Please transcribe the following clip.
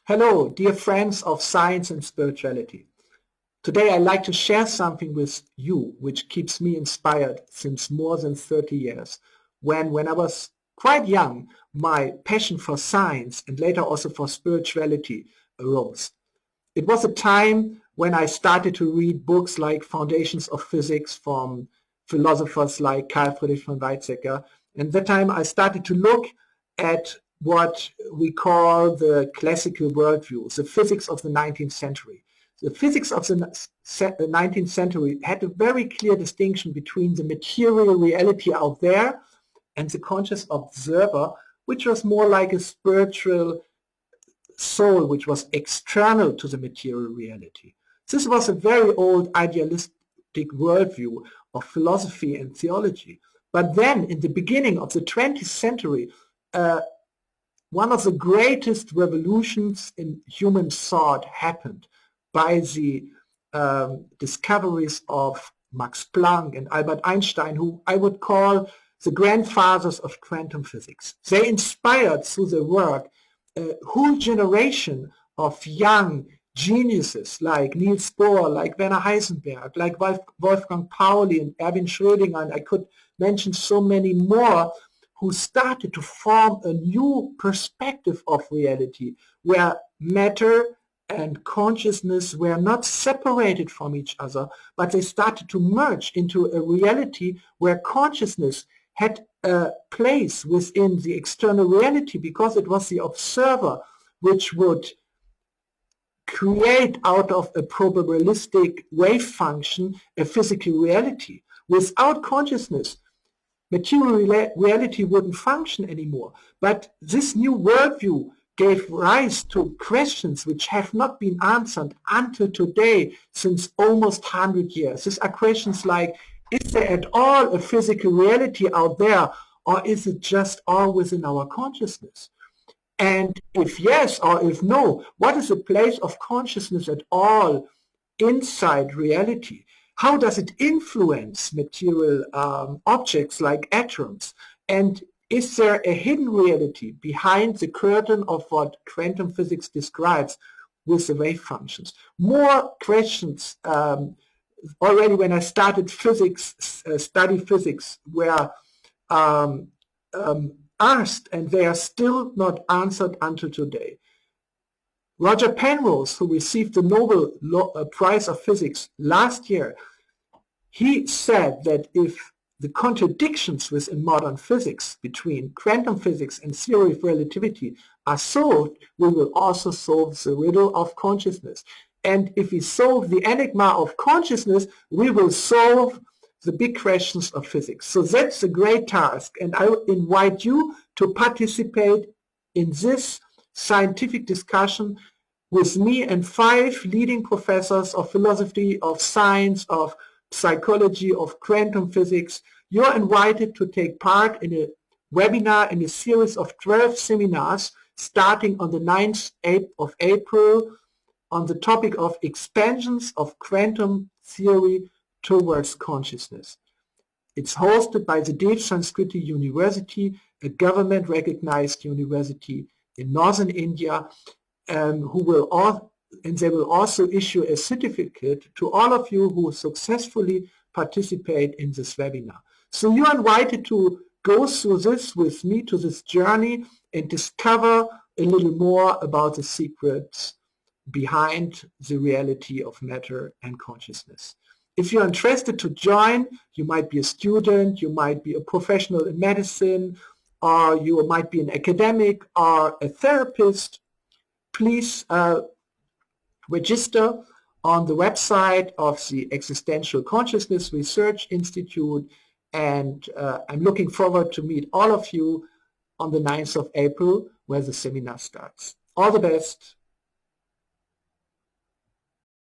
Hello, dear friends of science and spirituality. Today I'd like to share something with you which keeps me inspired since more than 30 years. When I was quite young, my passion for science and later also for spirituality arose. It was a time when I started to read books like Foundations of Physics from philosophers like Carl Friedrich von Weizsäcker. And that time I started to look at what we call the classical worldview, the physics of the 19th century. The physics of the 19th century had a very clear distinction between the material reality out there and the conscious observer, which was more like a spiritual soul which was external to the material reality. This was a very old idealistic worldview of philosophy and theology. But then, in the beginning of the 20th century, one of the greatest revolutions in human thought happened by the discoveries of Max Planck and Albert Einstein, who I would call the grandfathers of quantum physics. They inspired through their work a whole generation of young geniuses like Niels Bohr, like Werner Heisenberg, like Wolfgang Pauli and Erwin Schrödinger, and I could mention so many more, who started to form a new perspective of reality where matter and consciousness were not separated from each other, but they started to merge into a reality where consciousness had a place within the external reality because it was the observer which would create out of a probabilistic wave function a physical reality. Without consciousness, material reality wouldn't function anymore. But this new worldview gave rise to questions which have not been answered until today since almost 100 years. These are questions like, is there at all a physical reality out there, or is it just all within our consciousness? And if yes or if no, what is the place of consciousness at all inside reality? How does it influence material objects like atoms? And is there a hidden reality behind the curtain of what quantum physics describes with the wave functions? More questions already when I started physics, study physics, were asked, and they are still not answered until today. Roger Penrose, who received the Nobel Prize of Physics last year, he said that if the contradictions within modern physics between quantum physics and theory of relativity are solved, we will also solve the riddle of consciousness. And if we solve the enigma of consciousness, we will solve the big questions of physics. So that's a great task, and I invite you to participate in this scientific discussion with me and 5 leading professors of philosophy, of science, of psychology, of quantum physics. You're invited to take part in a webinar in a series of 12 seminars starting on the 9th of April on the topic of expansions of quantum theory towards consciousness. It's hosted by the Dev Sanskriti University, a government-recognized university in northern India, and they will also issue a certificate to all of you who successfully participate in this webinar. So you are invited to go through this with me, to this journey, and discover a little more about the secrets behind the reality of matter and consciousness. If you're interested to join, you might be a student, you might be a professional in medicine, or you might be an academic or a therapist, please register on the website of the Existential Consciousness Research Institute, and I'm looking forward to meet all of you on the 9th of April, where the seminar starts. All the best.